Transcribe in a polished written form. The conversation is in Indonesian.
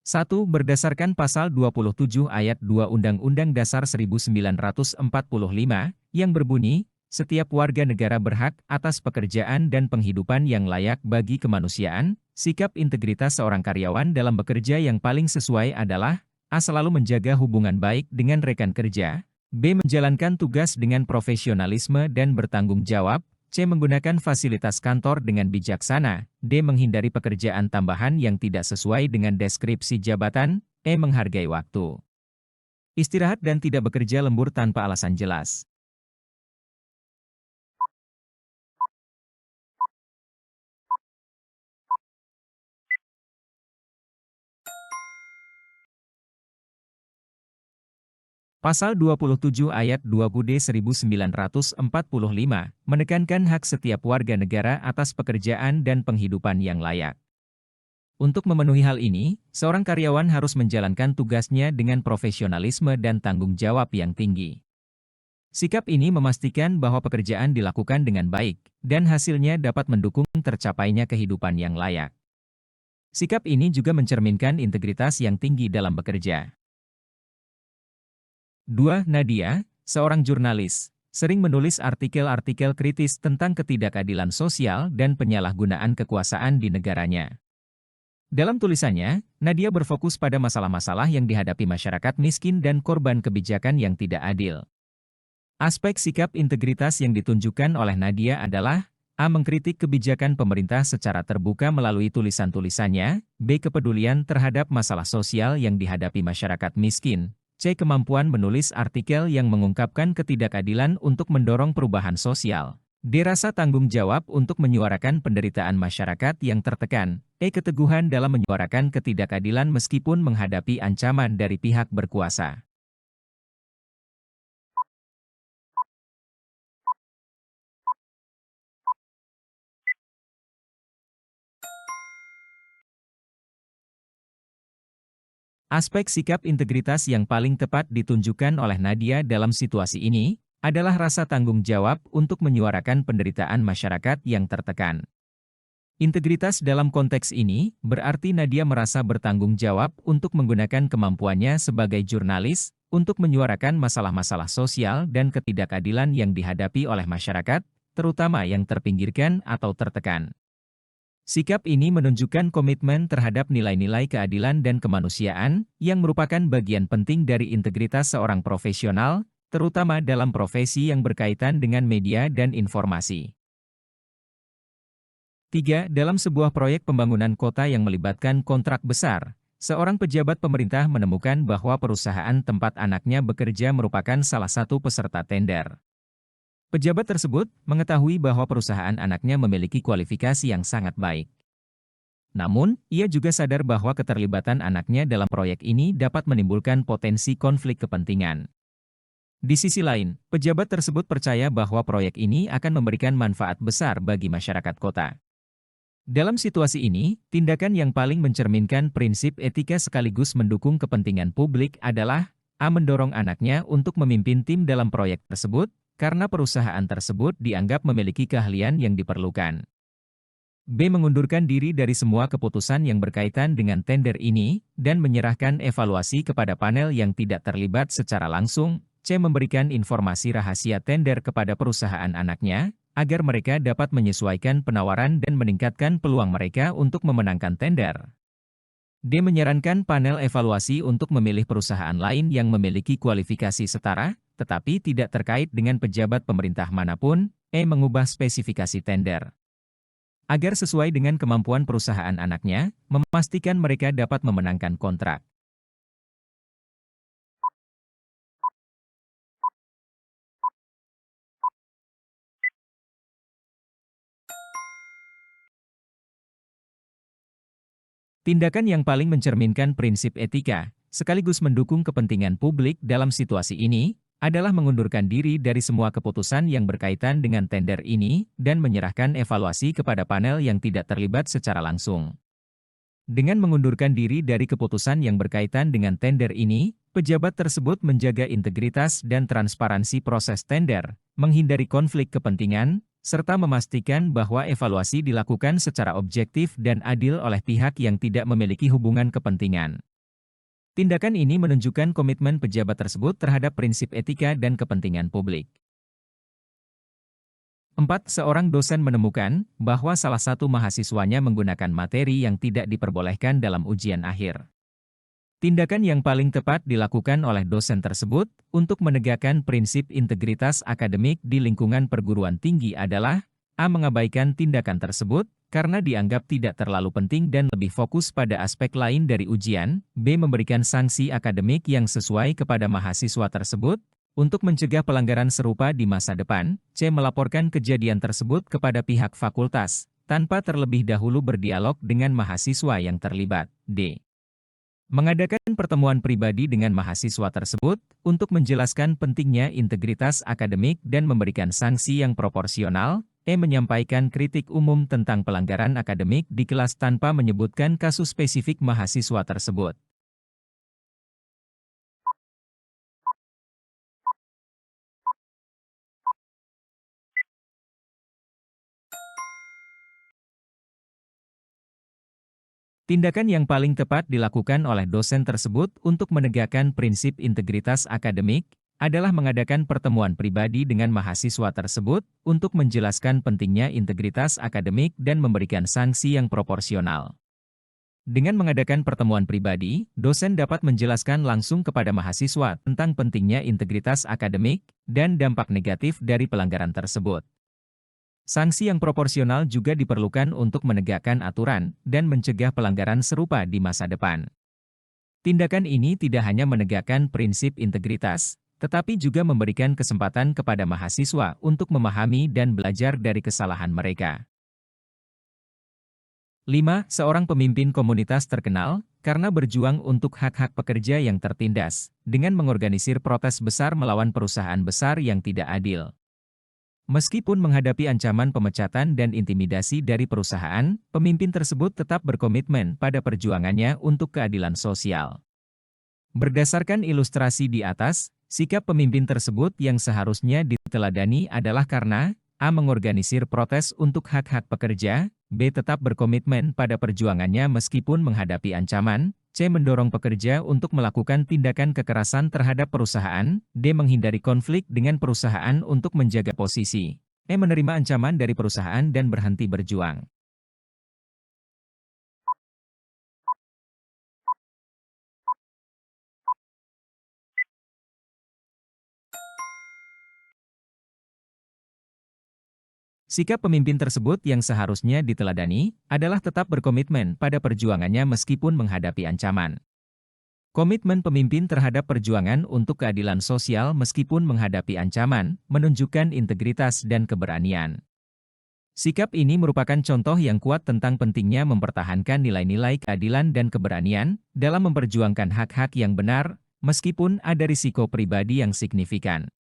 1. Berdasarkan Pasal 27 Ayat 2 Undang-Undang Dasar 1945, yang berbunyi, setiap warga negara berhak atas pekerjaan dan penghidupan yang layak bagi kemanusiaan, sikap integritas seorang karyawan dalam bekerja yang paling sesuai adalah A. Selalu menjaga hubungan baik dengan rekan kerja, B. Menjalankan tugas dengan profesionalisme dan bertanggung jawab, C. Menggunakan fasilitas kantor dengan bijaksana, D. Menghindari pekerjaan tambahan yang tidak sesuai dengan deskripsi jabatan, E. Menghargai waktu istirahat dan tidak bekerja lembur tanpa alasan jelas. Pasal 27 Ayat 2 KUD 1945 menekankan hak setiap warga negara atas pekerjaan dan penghidupan yang layak. Untuk memenuhi hal ini, seorang karyawan harus menjalankan tugasnya dengan profesionalisme dan tanggung jawab yang tinggi. Sikap ini memastikan bahwa pekerjaan dilakukan dengan baik, dan hasilnya dapat mendukung tercapainya kehidupan yang layak. Sikap ini juga mencerminkan integritas yang tinggi dalam bekerja. 2. Nadia, seorang jurnalis, sering menulis artikel-artikel kritis tentang ketidakadilan sosial dan penyalahgunaan kekuasaan di negaranya. Dalam tulisannya, Nadia berfokus pada masalah-masalah yang dihadapi masyarakat miskin dan korban kebijakan yang tidak adil. Aspek sikap integritas yang ditunjukkan oleh Nadia adalah A. Mengkritik kebijakan pemerintah secara terbuka melalui tulisan-tulisannya, B. Kepedulian terhadap masalah sosial yang dihadapi masyarakat miskin, C. Kemampuan menulis artikel yang mengungkapkan ketidakadilan untuk mendorong perubahan sosial, D. Rasa tanggung jawab untuk menyuarakan penderitaan masyarakat yang tertekan, E. Keteguhan dalam menyuarakan ketidakadilan meskipun menghadapi ancaman dari pihak berkuasa. Aspek sikap integritas yang paling tepat ditunjukkan oleh Nadia dalam situasi ini adalah rasa tanggung jawab untuk menyuarakan penderitaan masyarakat yang tertekan. Integritas dalam konteks ini berarti Nadia merasa bertanggung jawab untuk menggunakan kemampuannya sebagai jurnalis untuk menyuarakan masalah-masalah sosial dan ketidakadilan yang dihadapi oleh masyarakat, terutama yang terpinggirkan atau tertekan. Sikap ini menunjukkan komitmen terhadap nilai-nilai keadilan dan kemanusiaan, yang merupakan bagian penting dari integritas seorang profesional, terutama dalam profesi yang berkaitan dengan media dan informasi. 3. Dalam sebuah proyek pembangunan kota yang melibatkan kontrak besar, seorang pejabat pemerintah menemukan bahwa perusahaan tempat anaknya bekerja merupakan salah satu peserta tender. Pejabat tersebut mengetahui bahwa perusahaan anaknya memiliki kualifikasi yang sangat baik. Namun, ia juga sadar bahwa keterlibatan anaknya dalam proyek ini dapat menimbulkan potensi konflik kepentingan. Di sisi lain, pejabat tersebut percaya bahwa proyek ini akan memberikan manfaat besar bagi masyarakat kota. Dalam situasi ini, tindakan yang paling mencerminkan prinsip etika sekaligus mendukung kepentingan publik adalah A. Mendorong anaknya untuk memimpin tim dalam proyek tersebut, karena perusahaan tersebut dianggap memiliki keahlian yang diperlukan. B. Mengundurkan diri dari semua keputusan yang berkaitan dengan tender ini, dan menyerahkan evaluasi kepada panel yang tidak terlibat secara langsung. C. Memberikan informasi rahasia tender kepada perusahaan anaknya, agar mereka dapat menyesuaikan penawaran dan meningkatkan peluang mereka untuk memenangkan tender. D. Menyarankan panel evaluasi untuk memilih perusahaan lain yang memiliki kualifikasi setara, tetapi tidak terkait dengan pejabat pemerintah manapun. E. Mengubah spesifikasi tender agar sesuai dengan kemampuan perusahaan anaknya, memastikan mereka dapat memenangkan kontrak. Tindakan yang paling mencerminkan prinsip etika, sekaligus mendukung kepentingan publik dalam situasi ini, adalah mengundurkan diri dari semua keputusan yang berkaitan dengan tender ini, dan menyerahkan evaluasi kepada panel yang tidak terlibat secara langsung. Dengan mengundurkan diri dari keputusan yang berkaitan dengan tender ini, pejabat tersebut menjaga integritas dan transparansi proses tender, menghindari konflik kepentingan, serta memastikan bahwa evaluasi dilakukan secara objektif dan adil oleh pihak yang tidak memiliki hubungan kepentingan. Tindakan ini menunjukkan komitmen pejabat tersebut terhadap prinsip etika dan kepentingan publik. 4. Seorang dosen menemukan bahwa salah satu mahasiswanya menggunakan materi yang tidak diperbolehkan dalam ujian akhir. Tindakan yang paling tepat dilakukan oleh dosen tersebut untuk menegakkan prinsip integritas akademik di lingkungan perguruan tinggi adalah A. Mengabaikan tindakan tersebut karena dianggap tidak terlalu penting dan lebih fokus pada aspek lain dari ujian. B. Memberikan sanksi akademik yang sesuai kepada mahasiswa tersebut untuk mencegah pelanggaran serupa di masa depan. C. Melaporkan kejadian tersebut kepada pihak fakultas tanpa terlebih dahulu berdialog dengan mahasiswa yang terlibat. D. Mengadakan pertemuan pribadi dengan mahasiswa tersebut untuk menjelaskan pentingnya integritas akademik dan memberikan sanksi yang proporsional. E. Menyampaikan kritik umum tentang pelanggaran akademik di kelas tanpa menyebutkan kasus spesifik mahasiswa tersebut. Tindakan yang paling tepat dilakukan oleh dosen tersebut untuk menegakkan prinsip integritas akademik adalah mengadakan pertemuan pribadi dengan mahasiswa tersebut untuk menjelaskan pentingnya integritas akademik dan memberikan sanksi yang proporsional. Dengan mengadakan pertemuan pribadi, dosen dapat menjelaskan langsung kepada mahasiswa tentang pentingnya integritas akademik dan dampak negatif dari pelanggaran tersebut. Sanksi yang proporsional juga diperlukan untuk menegakkan aturan dan mencegah pelanggaran serupa di masa depan. Tindakan ini tidak hanya menegakkan prinsip integritas, tetapi juga memberikan kesempatan kepada mahasiswa untuk memahami dan belajar dari kesalahan mereka. 5. Seorang pemimpin komunitas terkenal karena berjuang untuk hak-hak pekerja yang tertindas, dengan mengorganisir protes besar melawan perusahaan besar yang tidak adil. Meskipun menghadapi ancaman pemecatan dan intimidasi dari perusahaan, pemimpin tersebut tetap berkomitmen pada perjuangannya untuk keadilan sosial. Berdasarkan ilustrasi di atas, sikap pemimpin tersebut yang seharusnya diteladani adalah karena A. Mengorganisir protes untuk hak-hak pekerja, B. Tetap berkomitmen pada perjuangannya meskipun menghadapi ancaman, C. Mendorong pekerja untuk melakukan tindakan kekerasan terhadap perusahaan, D. Menghindari konflik dengan perusahaan untuk menjaga posisi, E. Menerima ancaman dari perusahaan dan berhenti berjuang. Sikap pemimpin tersebut yang seharusnya diteladani adalah tetap berkomitmen pada perjuangannya meskipun menghadapi ancaman. Komitmen pemimpin terhadap perjuangan untuk keadilan sosial meskipun menghadapi ancaman menunjukkan integritas dan keberanian. Sikap ini merupakan contoh yang kuat tentang pentingnya mempertahankan nilai-nilai keadilan dan keberanian dalam memperjuangkan hak-hak yang benar, meskipun ada risiko pribadi yang signifikan.